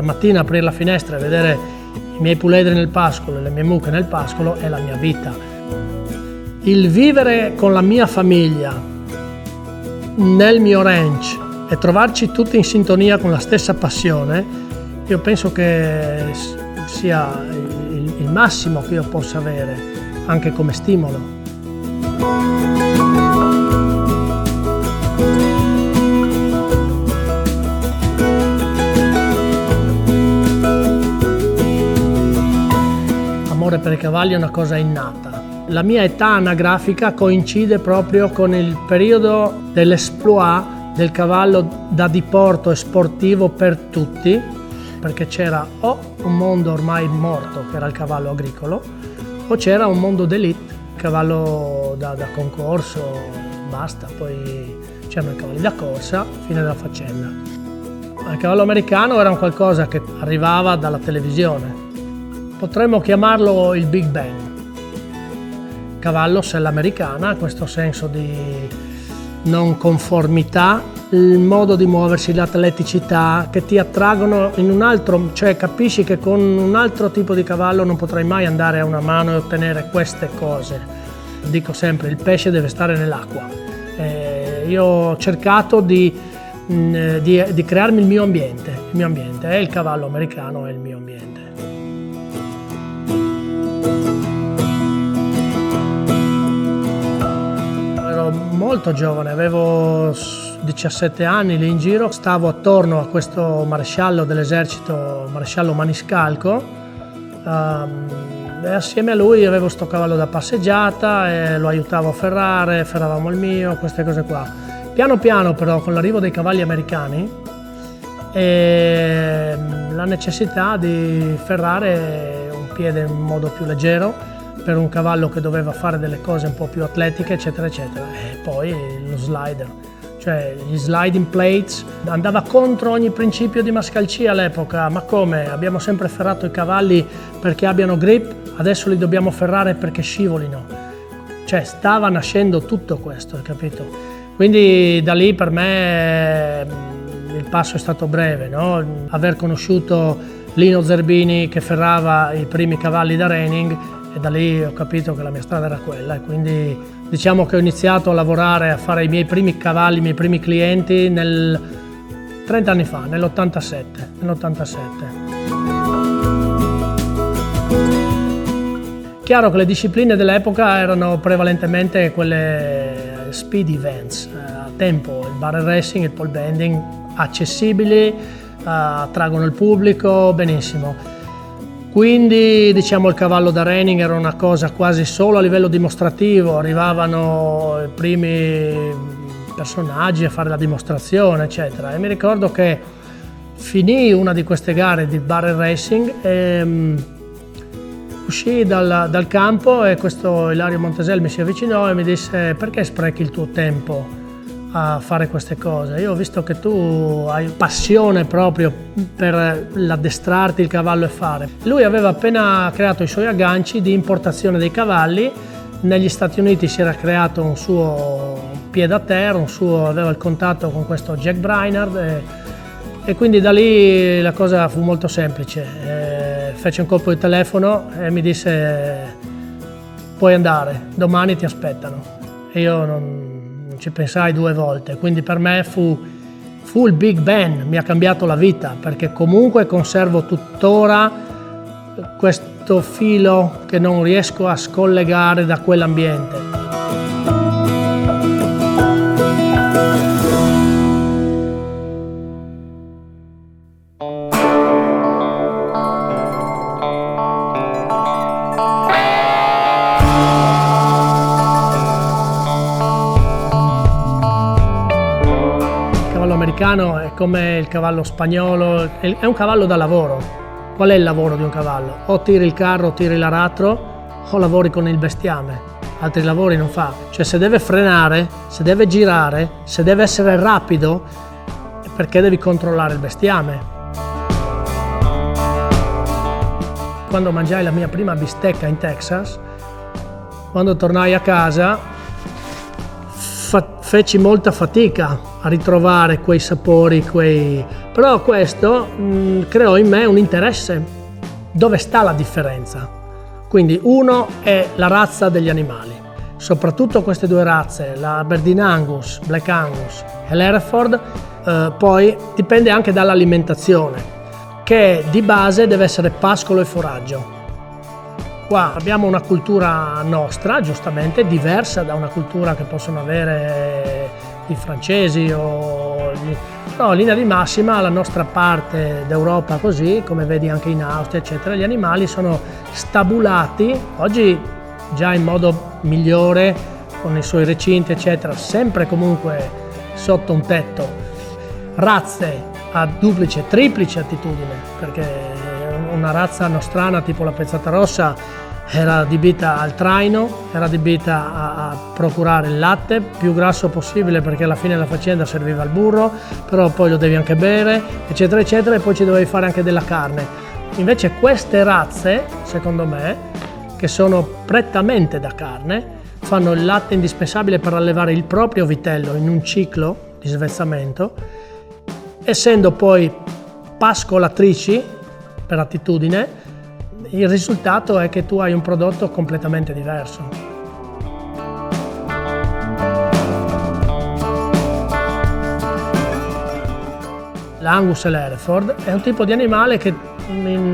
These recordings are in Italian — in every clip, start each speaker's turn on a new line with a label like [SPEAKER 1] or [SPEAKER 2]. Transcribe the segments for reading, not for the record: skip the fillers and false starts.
[SPEAKER 1] mattina aprire la finestra e vedere i miei puledri nel pascolo e le mie mucche nel pascolo è la mia vita. Il vivere con la mia famiglia nel mio ranch e trovarci tutti in sintonia con la stessa passione, io penso che sia il massimo che io possa avere, anche come stimolo. L'amore per i cavalli è una cosa innata. La mia età anagrafica coincide proprio con il periodo dell'esploit del cavallo da diporto e sportivo per tutti, perché c'era o un mondo ormai morto, che era il cavallo agricolo, o c'era un mondo d'élite, cavallo da concorso, basta, poi c'erano i cavalli da corsa, fine della faccenda. Il cavallo americano era un qualcosa che arrivava dalla televisione. Potremmo chiamarlo il Big Bang. Cavallo sella americana, questo senso di non conformità, il modo di muoversi, l'atleticità che ti attraggono in un altro, cioè capisci che con un altro tipo di cavallo non potrai mai andare a una mano e ottenere queste cose. Dico sempre, il pesce deve stare nell'acqua. Io ho cercato di crearmi il mio ambiente e il cavallo americano è il mio ambiente. Molto giovane, avevo 17 anni lì in giro, stavo attorno a questo maresciallo dell'esercito, maresciallo Maniscalco, e assieme a lui avevo sto cavallo da passeggiata e lo aiutavo a ferrare, ferravamo il mio, queste cose qua. Piano piano però con l'arrivo dei cavalli americani e la necessità di ferrare un piede in modo più leggero, per un cavallo che doveva fare delle cose un po' più atletiche, eccetera, eccetera. E poi lo slider, cioè gli sliding plates, andava contro ogni principio di mascalcia all'epoca. Ma come? Abbiamo sempre ferrato i cavalli perché abbiano grip, adesso li dobbiamo ferrare perché scivolino. Cioè stava nascendo tutto questo, hai capito? Quindi da lì per me il passo è stato breve, no? Aver conosciuto Lino Zerbini che ferrava i primi cavalli da reining, e da lì ho capito che la mia strada era quella, e quindi diciamo che ho iniziato a lavorare, a fare i miei primi cavalli, i miei primi clienti 30 anni fa, nell'87. Chiaro che le discipline dell'epoca erano prevalentemente quelle speed events, a tempo, il barrel racing, il pole bending, accessibili, attraggono il pubblico, benissimo. Quindi diciamo il cavallo da reining era una cosa quasi solo a livello dimostrativo, arrivavano i primi personaggi a fare la dimostrazione, eccetera. E mi ricordo che finì una di queste gare di barrel racing e uscii dal campo e questo Ilario Montesel mi si avvicinò e mi disse: perché sprechi il tuo tempo a fare queste cose? Io ho visto che tu hai passione proprio per l'addestrarti il cavallo e fare. Lui aveva appena creato i suoi agganci di importazione dei cavalli, negli Stati Uniti si era creato un suo pied à terre, aveva il contatto con questo Jack Brainerd e quindi da lì la cosa fu molto semplice. Fece un colpo di telefono e mi disse: puoi andare, domani ti aspettano. E io non ci pensai due volte, quindi per me fu il Big Bang, mi ha cambiato la vita, perché comunque conservo tuttora questo filo che non riesco a scollegare da quell'ambiente. È come il cavallo spagnolo, è un cavallo da lavoro. Qual è il lavoro di un cavallo? O tiri il carro, o tiri l'aratro, o lavori con il bestiame. Altri lavori non fa. Cioè se deve frenare, se deve girare, se deve essere rapido, è perché devi controllare il bestiame. Quando mangiai la mia prima bistecca in Texas, quando tornai a casa, feci molta fatica a ritrovare quei sapori, però questo creò in me un interesse. Dove sta la differenza? Quindi uno è la razza degli animali, soprattutto queste due razze, la Aberdeen Angus, Black Angus e l'Hereford, poi dipende anche dall'alimentazione, che di base deve essere pascolo e foraggio. Qua abbiamo una cultura nostra, giustamente, diversa da una cultura che possono avere i francesi però in linea di massima la nostra parte d'Europa così, come vedi anche in Austria, eccetera, gli animali sono stabulati, oggi già in modo migliore, con i suoi recinti, eccetera, sempre comunque sotto un tetto. Razze a duplice, triplice attitudine, perché una razza nostrana tipo la pezzata rossa era adibita al traino, era adibita a procurare il latte più grasso possibile, perché alla fine la faccenda serviva al burro, però poi lo devi anche bere, eccetera eccetera, e poi ci dovevi fare anche della carne. Invece queste razze, secondo me, che sono prettamente da carne, fanno il latte indispensabile per allevare il proprio vitello in un ciclo di svezzamento, essendo poi pascolatrici per attitudine. Il risultato è che tu hai un prodotto completamente diverso. L'Angus e l'Hereford è un tipo di animale che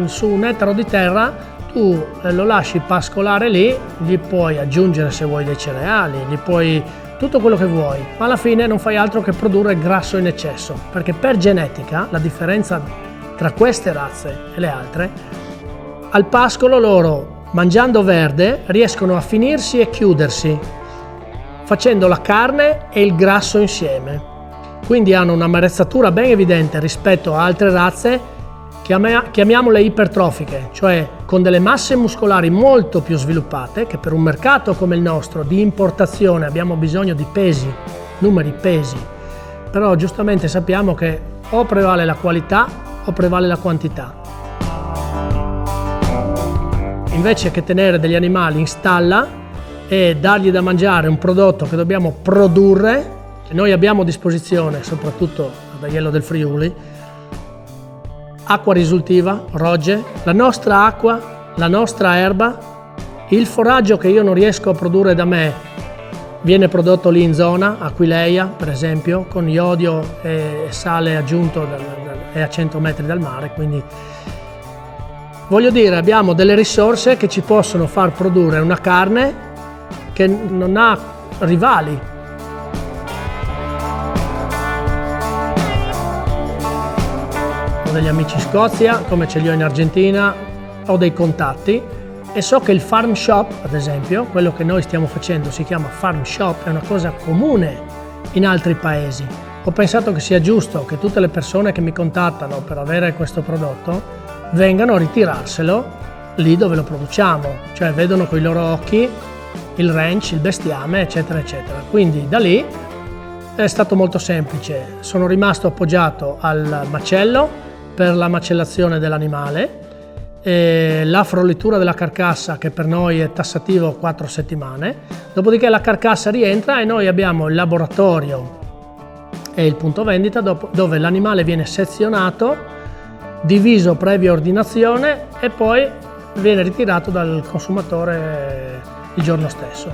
[SPEAKER 1] su un ettaro di terra tu lo lasci pascolare lì, gli puoi aggiungere se vuoi dei cereali, gli puoi tutto quello che vuoi, ma alla fine non fai altro che produrre grasso in eccesso, perché per genetica la differenza tra queste razze e le altre, al pascolo loro, mangiando verde, riescono a finirsi e chiudersi, facendo la carne e il grasso insieme. Quindi hanno una marezzatura ben evidente rispetto a altre razze, chiamiamole ipertrofiche, cioè con delle masse muscolari molto più sviluppate, che per un mercato come il nostro di importazione abbiamo bisogno di pesi, numeri pesi, però giustamente sappiamo che o prevale la qualità o prevale la quantità. Invece che tenere degli animali in stalla e dargli da mangiare un prodotto che dobbiamo produrre, noi abbiamo a disposizione, soprattutto ad Aiello del Friuli, acqua risultiva, rogge, la nostra acqua, la nostra erba, il foraggio che io non riesco a produrre da me viene prodotto lì in zona, Aquileia per esempio, con iodio e sale aggiunto è a 100 metri dal mare, quindi voglio dire, abbiamo delle risorse che ci possono far produrre una carne che non ha rivali. Ho degli amici in Scozia, come ce li ho in Argentina, ho dei contatti e so che il farm shop, ad esempio, quello che noi stiamo facendo si chiama farm shop, è una cosa comune in altri paesi. Ho pensato che sia giusto che tutte le persone che mi contattano per avere questo prodotto vengano a ritirarselo lì dove lo produciamo, cioè vedono con i loro occhi il ranch, il bestiame, eccetera eccetera. Quindi da lì è stato molto semplice, sono rimasto appoggiato al macello per la macellazione dell'animale, e la frolitura della carcassa, che per noi è tassativo 4 settimane, dopodiché la carcassa rientra e noi abbiamo il laboratorio e il punto vendita dove l'animale viene sezionato, diviso previa ordinazione e poi viene ritirato dal consumatore il giorno stesso.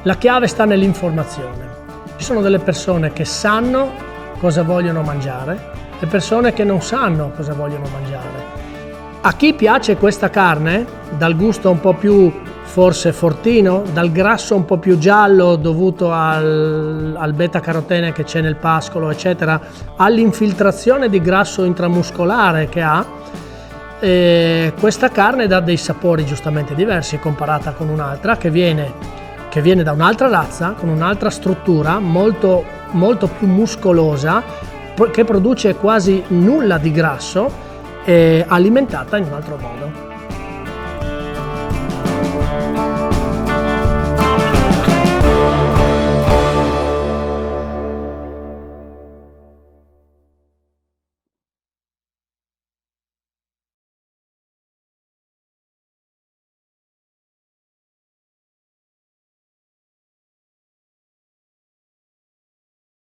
[SPEAKER 1] La chiave sta nell'informazione. Ci sono delle persone che sanno cosa vogliono mangiare e persone che non sanno cosa vogliono mangiare. A chi piace questa carne, dal gusto un po' più forse fortino, dal grasso un po' più giallo dovuto al beta-carotene che c'è nel pascolo, eccetera, all'infiltrazione di grasso intramuscolare che ha, questa carne dà dei sapori giustamente diversi comparata con un'altra che viene da un'altra razza, con un'altra struttura molto, molto più muscolosa, che produce quasi nulla di grasso, alimentata in un altro modo.